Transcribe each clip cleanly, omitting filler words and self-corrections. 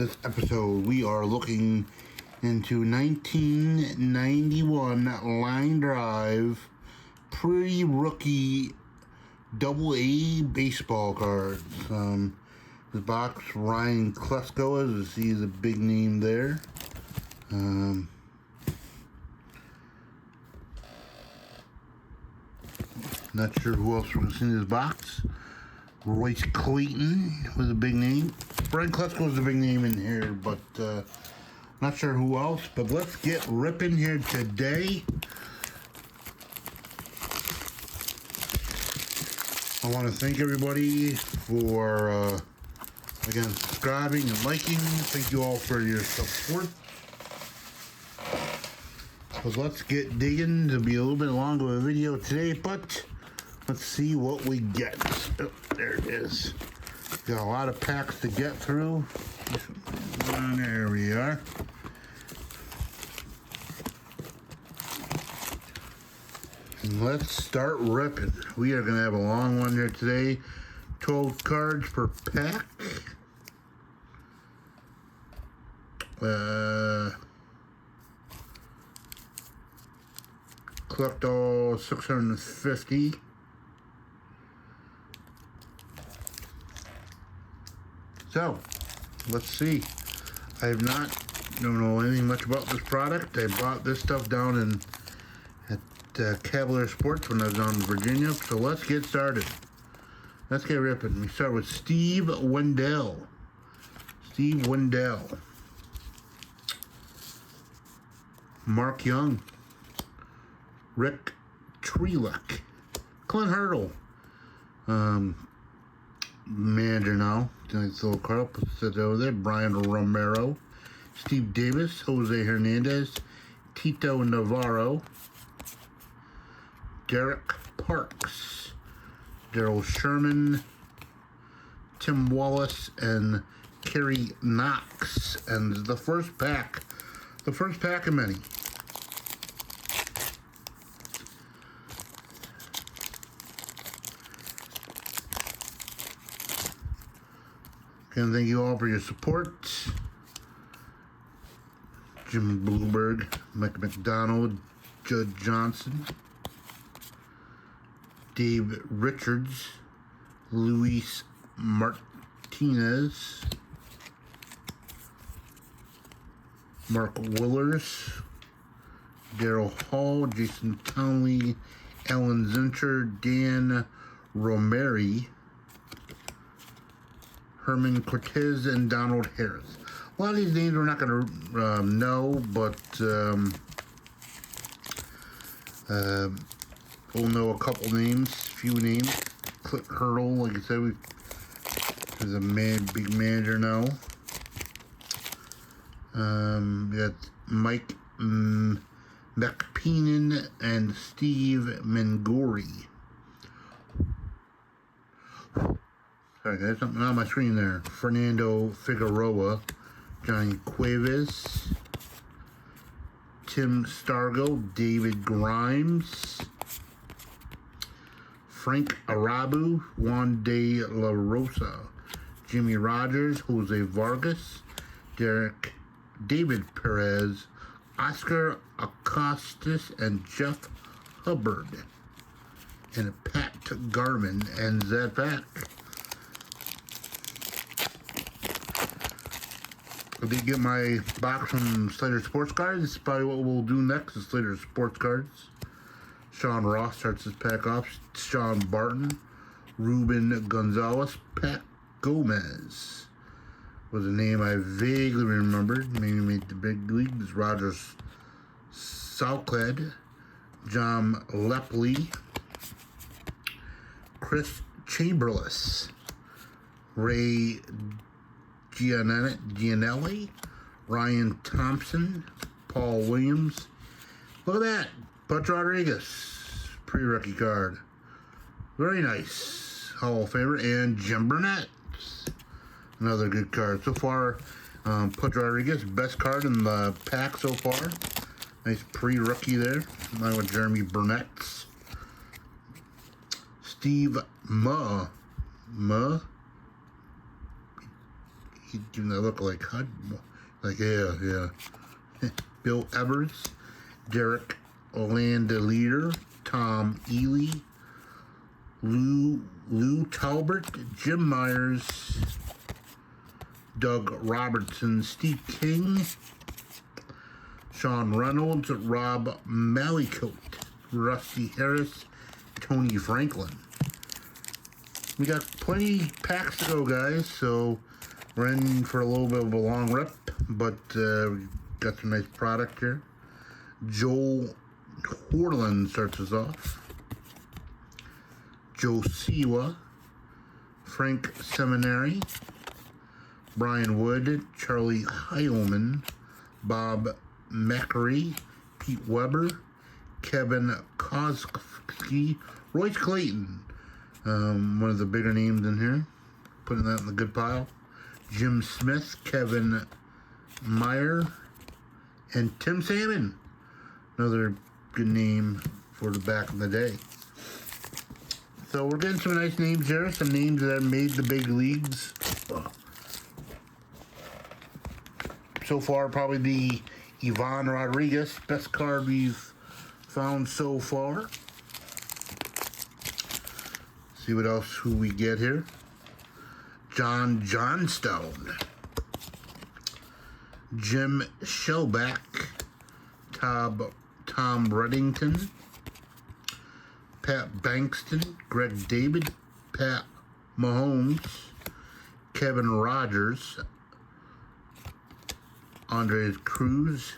This episode, we are looking into 1991 line drive pre-rookie AA baseball cards. The box, Ryan Klesko, as you see, is a big name there. Not sure who else we're going to see in this box. Royce Clayton was a big name. Brian Klesko is a big name in here, but not sure who else. But let's get ripping here today. I want to thank everybody for, again, subscribing and liking. Thank you all for your support. So let's get digging. It'll be a little bit longer of a video today, but let's see what we get. Oh, there it is. Got a lot of packs to get through. There we are. And let's start ripping. We are going to have a long one here today. 12 cards per pack. Collect all 650. So, let's see. I don't know anything much about this product. I bought this stuff down at Cavalier Sports when I was down in Virginia. So let's get started. Let's get ripping. We start with Steve Wendell. Steve Wendell. Mark Young. Rick Trelick. Clint Hurdle. Manager now. Nice little card. Sit over there. Brian Romero. Steve Davis. Jose Hernandez. Tito Navarro. Derek Parks. Daryl Sherman. Tim Wallace. And Kerry Knox. And the first pack. The first pack of many. Again, thank you all for your support. Jim Blueberg, Mike McDonald, Judd Johnson, Dave Richards, Luis Martinez, Mark Willers, Daryl Hall, Jason Townley, Alan Zincher, Dan Romeri, Herman Cortez, and Donald Harris. A lot of these names we're not going to know, but we'll know a couple names, few names. Clint Hurdle, like I said, he's a big manager now. We got Mike McPeenan and Steve Mangori. Sorry, there's something on my screen there. Fernando Figueroa, Johnny Cuevas, Tim Stargo, David Grimes, Frank Arabu, Juan de la Rosa, Jimmy Rogers, Jose Vargas, David Perez, Oscar Acostas, and Jeff Hubbard. And Pat Garman ends that pack. I did get my box from Slater Sports Cards. This is probably what we'll do next, is Slater Sports Cards. Sean Ross starts this pack off. Sean Barton, Ruben Gonzalez, Pat Gomez was a name I vaguely remembered. Maybe made the big leagues. Roger Saucled, John Lepley, Chris Chamberlain, Ray Gianelli, Ryan Thompson, Paul Williams. Look at that. Butch Rodriguez, pre-rookie card. Very nice. Hall of Famer. And Jim Burnett. Another good card. So far, Butch Rodriguez, best card in the pack so far. Nice pre-rookie there. Along with Jeremy Burnett. Steve He's giving that look like HUD. Like, yeah. Bill Evers, Derek Landeleer, Tom Ely, Lou Talbert, Jim Myers, Doug Robertson, Steve King, Sean Reynolds, Rob Mallicoat, Rusty Harris, Tony Franklin. We got plenty packs to go, guys, so we're in for a little bit of a long rip, but we got some nice product here. Joel Horland starts us off. Joe Siwa, Frank Seminary, Brian Wood, Charlie Heilman, Bob Macri, Pete Weber, Kevin Koski, Royce Clayton, one of the bigger names in here, putting that in the good pile. Jim Smith, Kevin Meyer, and Tim Salmon, another good name for the back in the day. So we're getting some nice names here, some names that made the big leagues. So far, probably the Ivan Rodriguez, best card we've found so far. See what else, who we get here. John Johnstone, Jim Shellback, Tom Reddington, Pat Bankston, Greg David, Pat Mahomes, Kevin Rogers, Andres Cruz,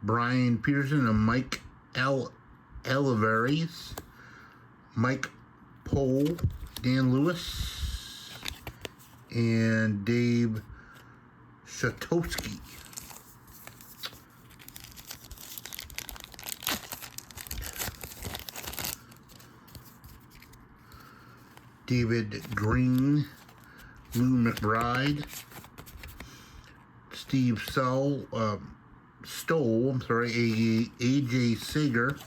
Brian Peterson, and Mike Olivares, Mike Pohl, Dan Lewis, and Dave Shatowski. David Green, Lou McBride, Steve Stoll, AJ Sager,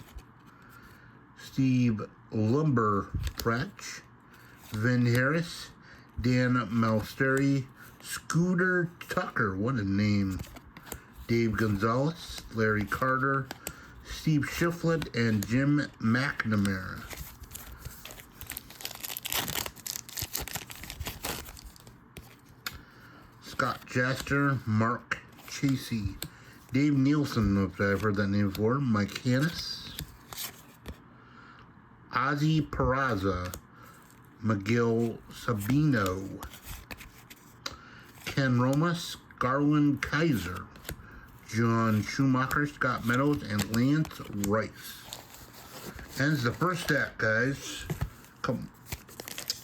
Steve Lumberfretch, Vin Harris, Dan Malsteri, Scooter Tucker, what a name, Dave Gonzalez, Larry Carter, Steve Shiflett, and Jim McNamara. Scott Jaster, Mark Chasey, Dave Nielsen, I've heard that name before, Mike Hannes, Ozzy Peraza, Miguel Sabino, Ken Romas, Garwin Kaiser, John Schumacher, Scott Meadows, and Lance Rice. Ends the first stack, guys. Come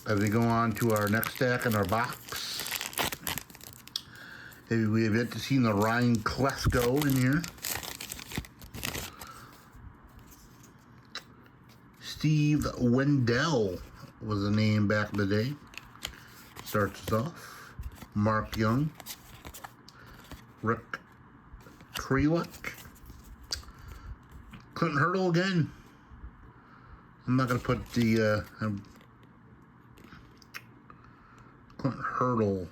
as we go on to our next stack in our box. We have yet to see the Ryan Klesko in here. Steve Wendell was the name back in the day. Starts us off. Mark Young. Rick Kreluk. Clinton Hurdle again. I'm not going to put the Clinton Hurdle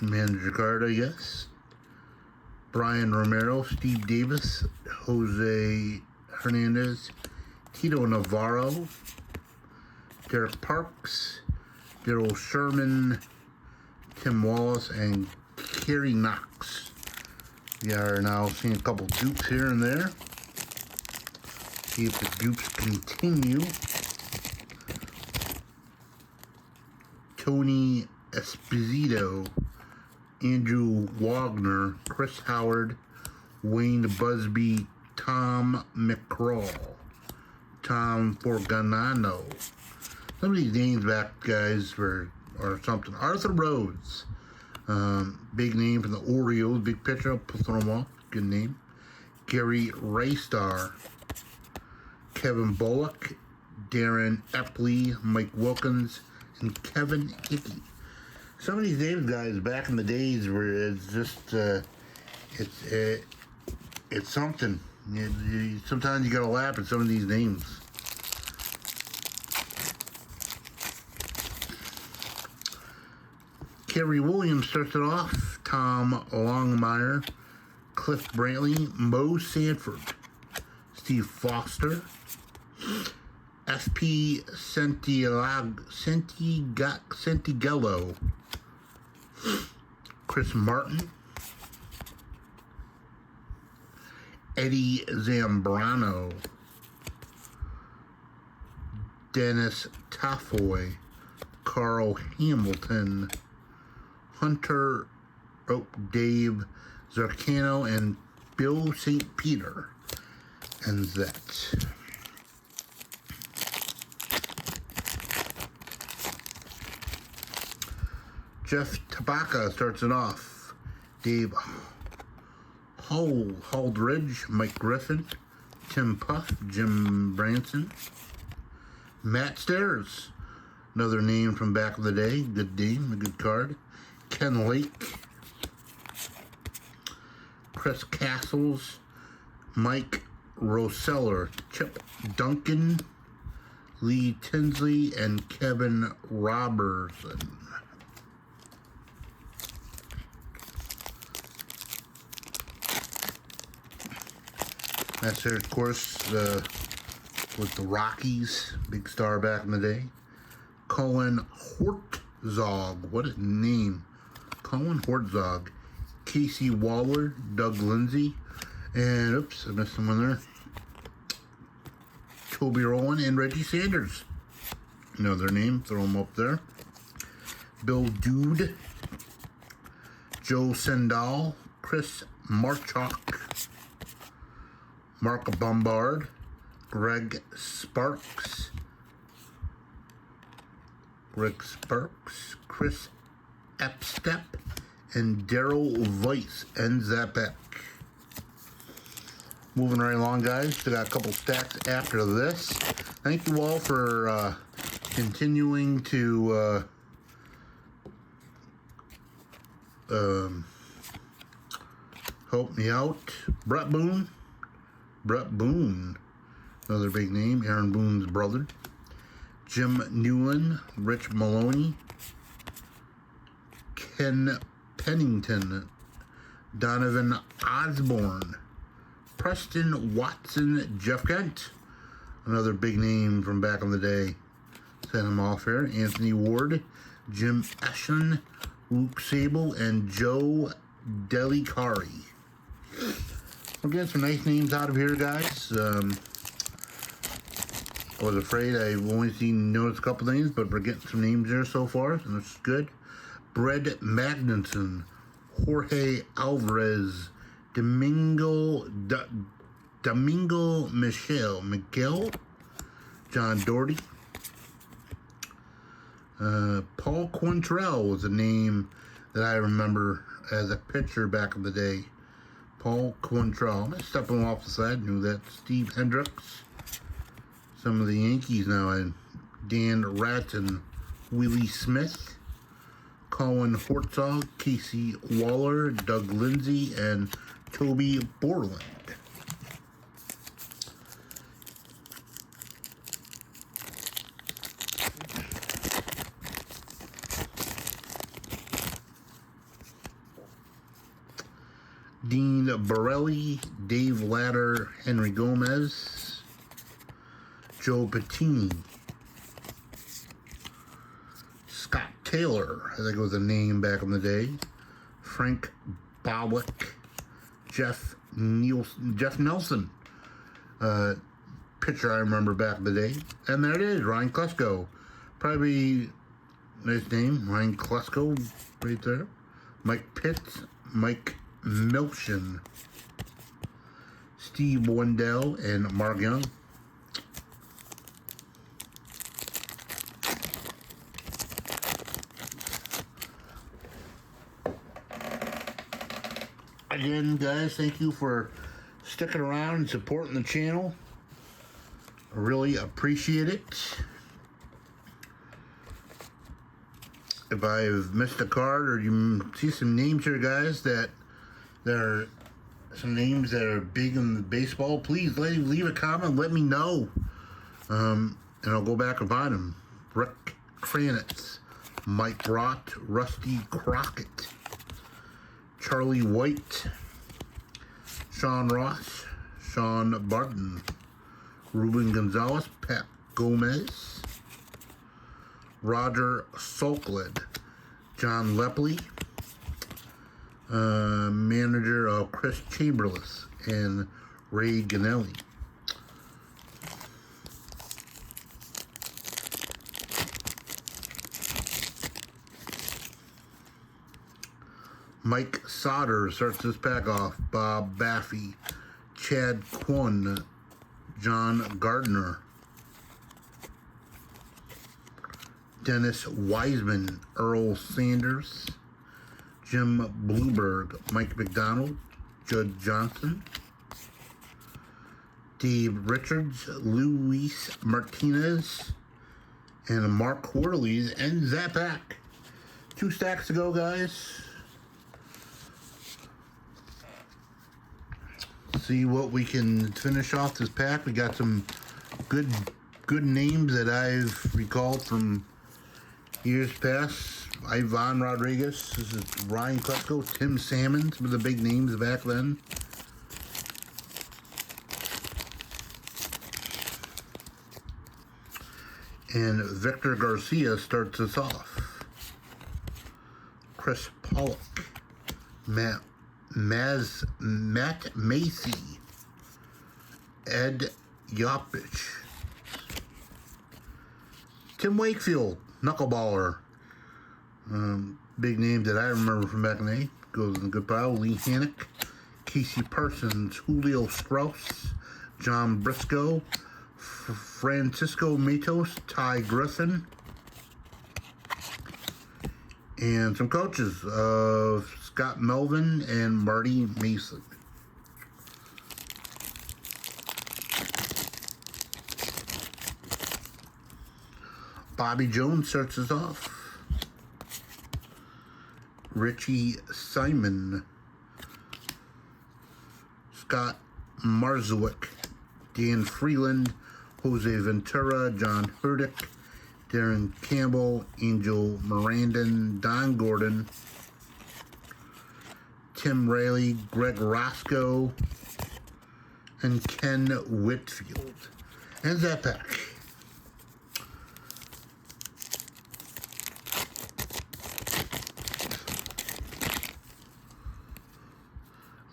manager card, I guess. Brian Romero, Steve Davis, Jose Hernandez, Tito Navarro, Derek Parks, Daryl Sherman, Tim Wallace, and Kerry Knox. We are now seeing a couple dupes here and there. See if the dupes continue. Tony Esposito, Andrew Wagner, Chris Howard, Wayne Busby, Tom McCraw, Tom Forganano. Some of these names back, guys, or something. Arthur Rhodes, big name from the Orioles, big pitcher. I'll throw him off. Good name. Gary Raystar, Kevin Bullock, Darren Epley, Mike Wilkins, and Kevin Hickey. Some of these names, guys, back in the days where it's just, it's something. Sometimes you gotta laugh at some of these names. Kerry Williams starts it off. Tom Longmire, Cliff Brantley, Mo Sanford, Steve Foster, SP Sentigello, Chris Martin, Eddie Zambrano, Dennis Taffoy, Carl Hamilton, Hunter, Dave Zarcano, and Bill St. Peter. And that. Jeff Tabaka starts it off. Dave Holdridge, Mike Griffin, Tim Puff, Jim Branson, Matt Stairs, another name from back in the day, good name, a good card. Ken Lake, Chris Castles, Mike Roseller, Chip Duncan, Lee Tinsley, and Kevin Robertson. That's there, of course, with the Rockies, big star back in the day. Colin Hortzog, what a name. Colin Hortzog. Casey Waller, Doug Lindsay, and oops, I missed someone there. Toby Rowland and Reggie Sanders. Know their name, throw them up there. Bill Dude, Joe Sendall, Chris Marchuk, Mark Bombard, Greg Sparks, Chris Epstep, and Daryl Weiss ends that pack. Moving right along, guys. Still got a couple stacks after this. Thank you all for continuing to help me out. Brett Boone, another big name. Aaron Boone's brother. Jim Newland, Rich Maloney, Ken Pennington, Donovan Osborne, Preston Watson, Jeff Kent, another big name from back in the day. Send him off here. Anthony Ward, Jim Eschen, Luke Sable, and Joe Delicari. We're getting some nice names out of here, guys. I was afraid I've only noticed a couple names, but we're getting some names there so far, and that's good. Brett Magnuson, Jorge Alvarez, Domingo Miguel, John Doherty. Paul Quantrell was a name that I remember as a pitcher back in the day. Paul Quantrell. I'm stepping off the side. Knew that. Steve Hendricks. Some of the Yankees now. And Dan Ratton, Willie Smith, Colin Hortzog, Casey Waller, Doug Lindsay, and Toby Borland. Dean Borelli, Dave Latter, Henry Gomez, Joe Patini, Scott Taylor, I think it was a name back in the day, Frank Bowick, Jeff Nelson, pitcher I remember back in the day, and there it is, Ryan Klesko, probably nice name, Ryan Klesko, right there, Mike Pitts, Mike Milshin, Steve Wendell, and Mark Young. Again, guys, thank you for sticking around and supporting the channel. I really appreciate it. If I've missed a card or you see some names here, guys, that there are some names that are big in the baseball, please leave a comment, let me know. And I'll go back and find them. Rick Kranitz, Mike Rott, Rusty Crockett, Charlie White, Sean Ross, Sean Barton, Ruben Gonzalez, Pat Gomez, Roger Solkled, John Lepley, manager of Chris Chamberlain and Ray Ganelli. Mike Sauter starts this pack off. Bob Baffy, Chad Kwon, John Gardner, Dennis Wiseman, Earl Sanders, Jim Blueberg, Mike McDonald, Judd Johnson, Dave Richards, Luis Martinez, and Mark Worley's ends that pack. 2 stacks to go, guys. See what we can finish off this pack. We got some good names that I've recalled from years past. Ivan Rodriguez, this is Ryan Klesko, Tim Salmon, some of the big names back then. And Victor Garcia starts us off. Chris Pollock, Matt Macy, Ed Yopich, Tim Wakefield, Knuckleballer. Big name that I remember from back in the day. Goes in the good pile. Lee Hannock, Casey Parsons, Julio Strauss, John Briscoe, Francisco Matos, Ty Griffin, and some coaches of Scott Melvin and Marty Mason. Bobby Jones starts us off. Richie Simon, Scott Marzowick, Dan Freeland, Jose Ventura, John Hurdick, Darren Campbell, Angel Mirandon, Don Gordon, Tim Rayleigh, Greg Roscoe, and Ken Whitfield. And that pack.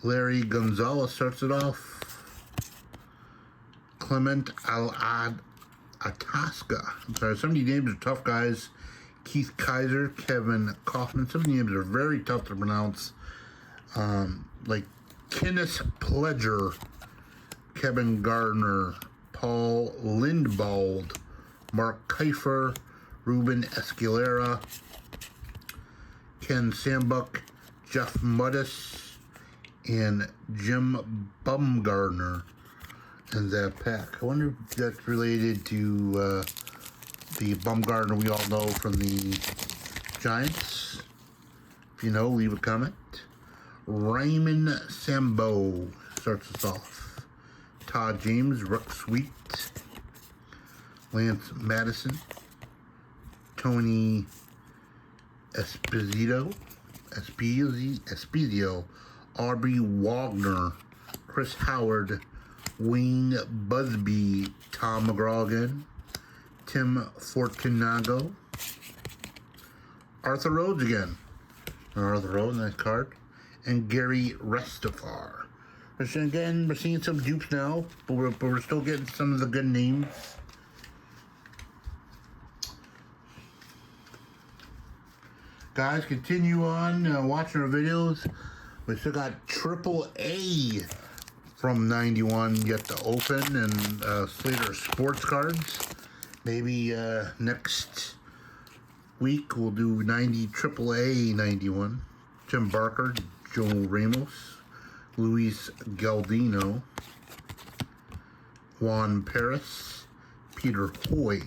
Larry Gonzalez starts it off. Clement Atasca. I'm sorry, some of these names are tough, guys. Keith Kaiser, Kevin Kaufman. Some of the names are very tough to pronounce. Like Kenneth Pledger, Kevin Gardner, Paul Lindbald, Mark Kiefer, Ruben Escalera, Ken Sambuck, Jeff Muddis, and Jim Bumgardner in that pack. I wonder if that's related to the Bumgardner we all know from the Giants. If you know, leave a comment. Raymond Sambo starts us off. Todd James, Rick Sweet, Lance Madison, Tony Espizio, Aubrey Wagner, Chris Howard, Wayne Busby, Tom McGraw again, Tim Fortunago, Arthur Rhodes again. Arthur Rhodes, nice card. And Gary Restafar. Again, we're seeing some dupes now, but we're still getting some of the good names. Guys, continue on watching our videos. We still got AAA from 91 yet to open, and Slater sports cards. Maybe next week we'll do 90 AAA 91. Tim Barker, Joe Ramos, Luis Galdino, Juan Paris, Peter Hoy,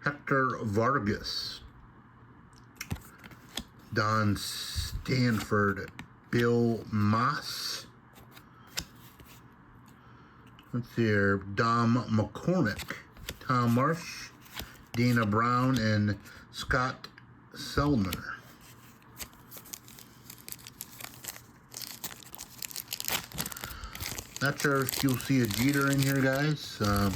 Hector Vargas, Don Stanford, Bill Moss, let's see here, Dom McCormick, Tom Marsh, Dana Brown, and Scott Selner. Not sure if you'll see a Jeter in here, guys. Not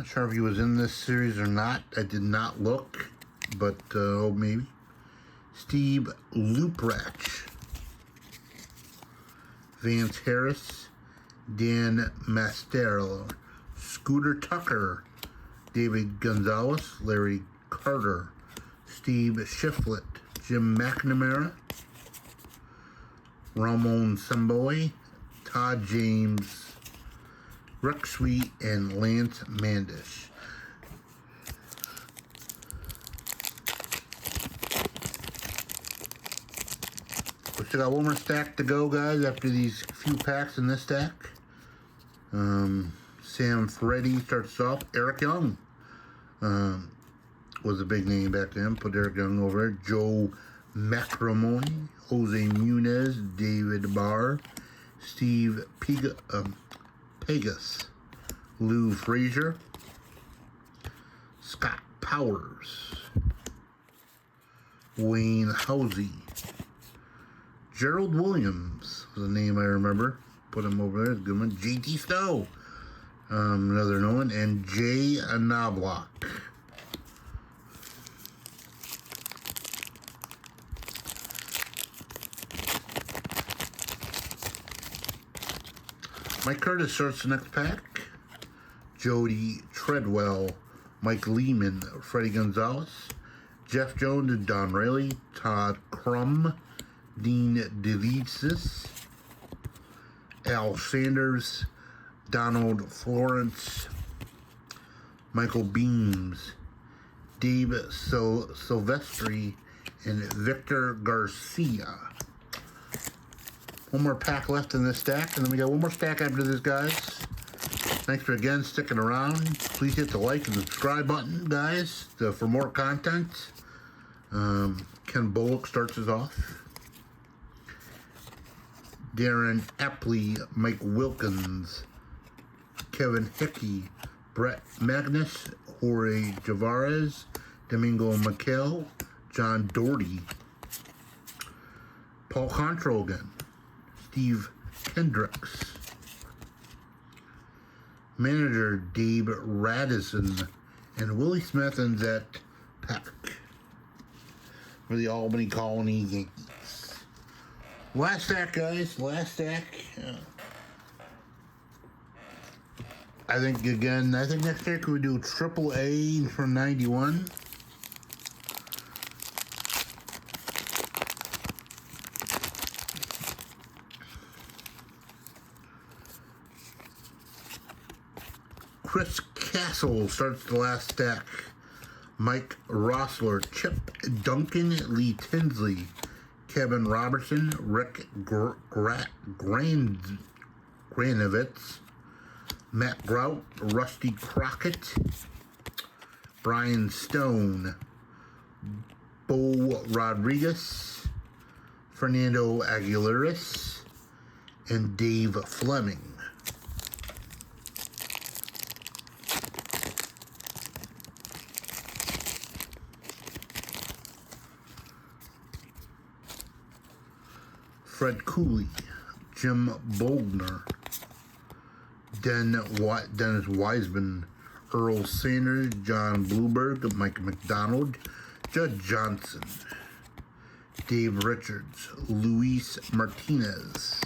sure if he was in this series or not. I did not look, but oh, maybe. Steve Luprach. Vance Harris. Dan Mastero. Scooter Tucker. David Gonzalez. Larry Carter. Steve Shiflett. Jim McNamara. Ramon Samboy. Todd James, Rick Sweet, and Lance Mandish. We still got one more stack to go, guys, after these few packs in this stack. Sam Freddy starts off. Eric Young was a big name back then. Put Eric Young over there. Joe McRamone, Jose Munez, David Barr, Steve Pegas, Lou Frazier, Scott Powers, Wayne Housey, Gerald Williams was a name I remember. Put him over there, good one. JT Stowe, another known, and Jay Knobloch. Mike Curtis starts the next pack. Jody Treadwell, Mike Lehman, Freddie Gonzalez, Jeff Jones and Don Rayleigh, Todd Crum, Dean DeVicis, Al Sanders, Donald Florence, Michael Beams, Dave Silvestri, and Victor Garcia. One more pack left in this stack, and then we got one more stack after this, guys. Thanks for again sticking around. Please hit the like and subscribe button, guys, for more content. Ken Bullock starts us off. Darren Epley, Mike Wilkins, Kevin Hickey, Brett Magnus, Jorge Javarez, Domingo Mikel, John Doherty, Paul Contro again, Steve Kendricks, manager Dave Radisson, and Willie Smith and Zet Peck for the Albany Colony Yankees. Last stack, guys. Last stack. I think next year we do Triple A for 91. Chris Castle starts the last stack. Mike Rossler, Chip Duncan, Lee Tinsley, Kevin Robertson, Rick Granovitz, Matt Grout, Rusty Crockett, Brian Stone, Bo Rodriguez, Fernando Aguilares, and Dave Fleming. Fred Cooley, Jim Bogner, Dennis Wiseman, Earl Sanders, John Blueberg, Mike McDonald, Judd Johnson, Dave Richards, Luis Martinez,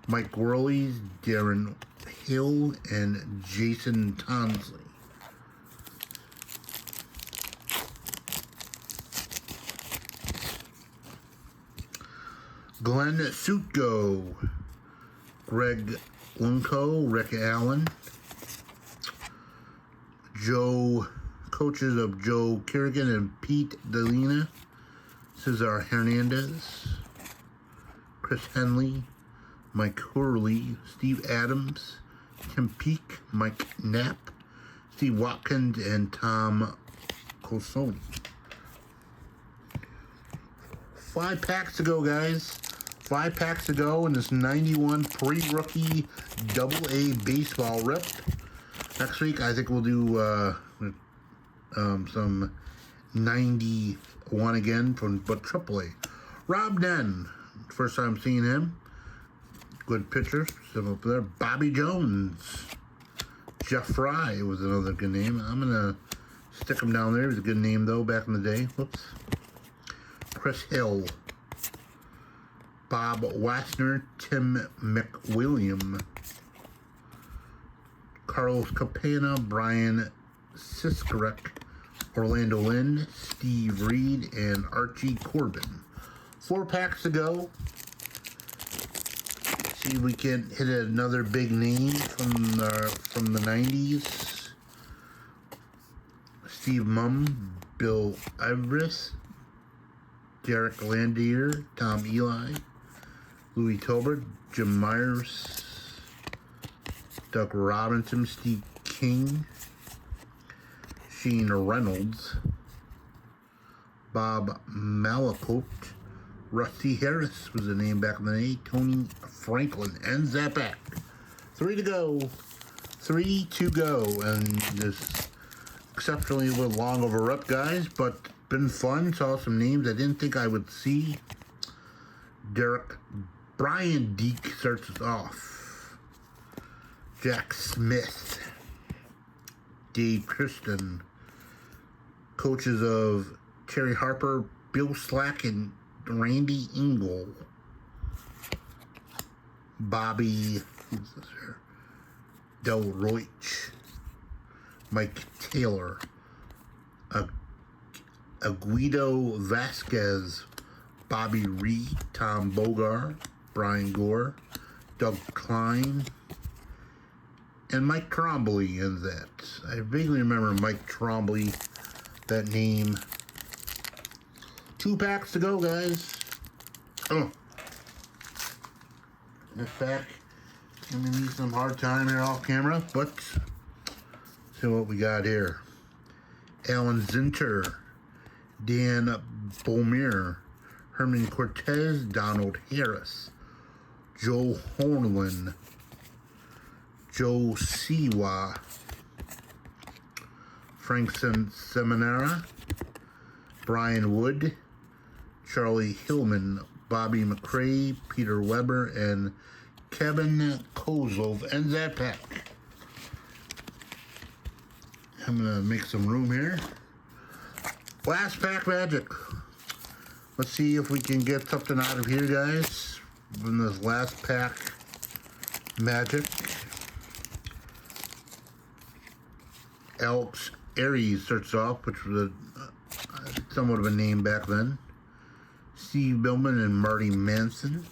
Mike Worley, Darren Hill, and Jason Tonsley. Glenn Sutko, Greg Lunko, Rick Allen, coaches of Joe Kerrigan and Pete Delina, Cesar Hernandez, Chris Henley, Mike Hurley, Steve Adams, Tim Peake, Mike Knapp, Steve Watkins, and Tom Cosoni. 5 packs to go, guys. 5 packs to go in this 91 pre-rookie AA baseball rip. Next week, I think we'll do some 91 again from but AAA. Rob Den, first time seeing him. Good pitcher, still up there. Bobby Jones. Jeff Fry was another good name. I'm gonna stick him down there. He was a good name though back in the day. Whoops. Chris Hill. Bob Wassner. Tim McWilliam. Carlos Capena. Brian Siskarek. Orlando Lynn. Steve Reed. And Archie Corbin. 4 packs to go. See if we can hit another big name from the 90s. Steve Mumm, Bill Everest, Derek Landier, Tom Eli, Louis Tolbert, Jim Myers, Doug Robinson, Steve King, Shane Reynolds, Bob Malakote, Rusty Harris was the name back in the day. Tony Franklin ends that back. 3 to go. 3 to go. And this exceptionally a little long of a rep, guys, but been fun. Saw some names I didn't think I would see. Brian Deek starts us off. Jack Smith. Dave Christian. Coaches of Terry Harper, Bill Slack, and Randy Engel. Bobby, who's this here? Del Roich. Mike Taylor. Guido Vasquez. Bobby Reed. Tom Bogar. Brian Gore. Doug Klein. And Mike Trombley in that. I vaguely remember Mike Trombley, that name. 2 packs to go, guys. Oh. This pack giving me some hard time here off camera, but see what we got here. Alan Zinter, Dan Bomir, Herman Cortez, Donald Harris, Joe Hornlin, Joe Siwa, Frank Seminara, Brian Wood, Charlie Hillman, Bobby McRae, Peter Weber, and Kevin Kozlov ends that pack. I'm going to make some room here. Last pack magic. Let's see if we can get something out of here, guys, from this last pack magic. Alex Aries starts off, which was somewhat of a name back then. Steve Billman and Marty Manson.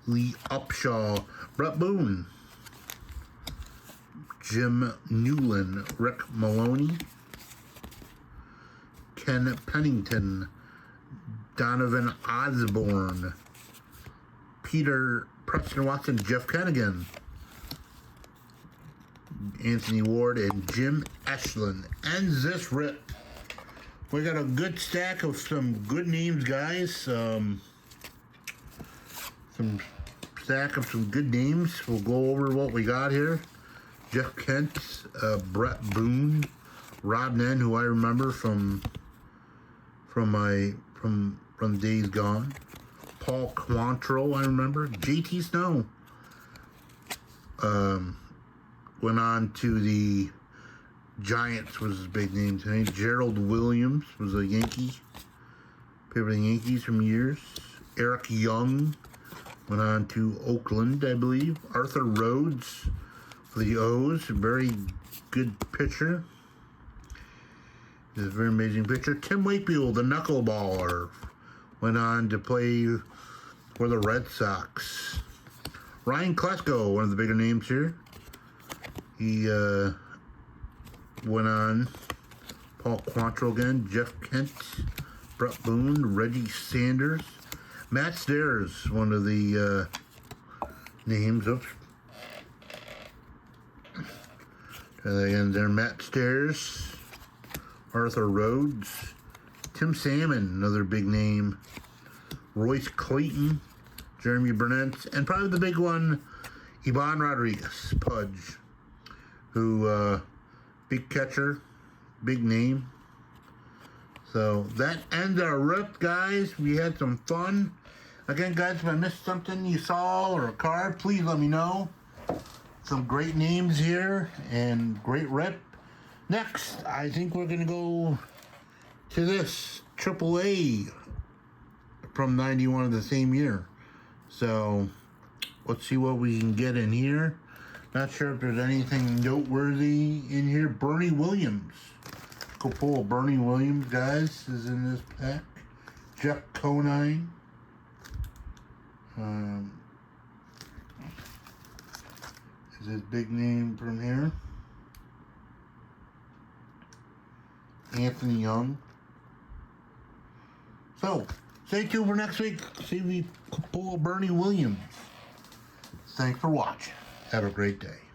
Lee Upshaw, Brett Boone. Jim Newland, Rick Maloney. Ken Pennington, Donovan Osborne. Peter Preston Watson, Jeff Kennigan. Anthony Ward and Jim Ashland ends this rip. We got a good stack of some good names, guys. Some stack of some good names. We'll go over what we got here. Jeff Kent, Brett Boone, Rob Nen, who I remember from Days Gone. Paul Quantrill, I remember. JT Snow. Went on to the Giants, was his big name today. Gerald Williams was a Yankee. Played for the Yankees from years. Eric Young went on to Oakland, I believe. Arthur Rhodes for the O's, a very good pitcher. He's a very amazing pitcher. Tim Wakefield, the knuckleballer, went on to play for the Red Sox. Ryan Klesko, one of the bigger names here. He went on. Paul Quantrill again. Jeff Kent. Brett Boone. Reggie Sanders. Matt Stairs, one of the names. Oops. Try that again there. Matt Stairs. Arthur Rhodes. Tim Salmon, another big name. Royce Clayton. Jeremy Burnett. And probably the big one, Ivan Rodriguez, Pudge. Who, big catcher, big name. So that ends our rip, guys. We had some fun. Again, guys, if I missed something you saw or a card, please let me know. Some great names here and great rip. Next, I think we're going to go to this AAA from 91 of the same year. So let's see what we can get in here. Not sure if there's anything noteworthy in here. Bernie Williams. Go pull Bernie Williams, guys, is in this pack. Jeff Conine. Is his big name from here. Anthony Young. So, stay tuned for next week. See if we pull Bernie Williams. Thanks for watching. Have a great day.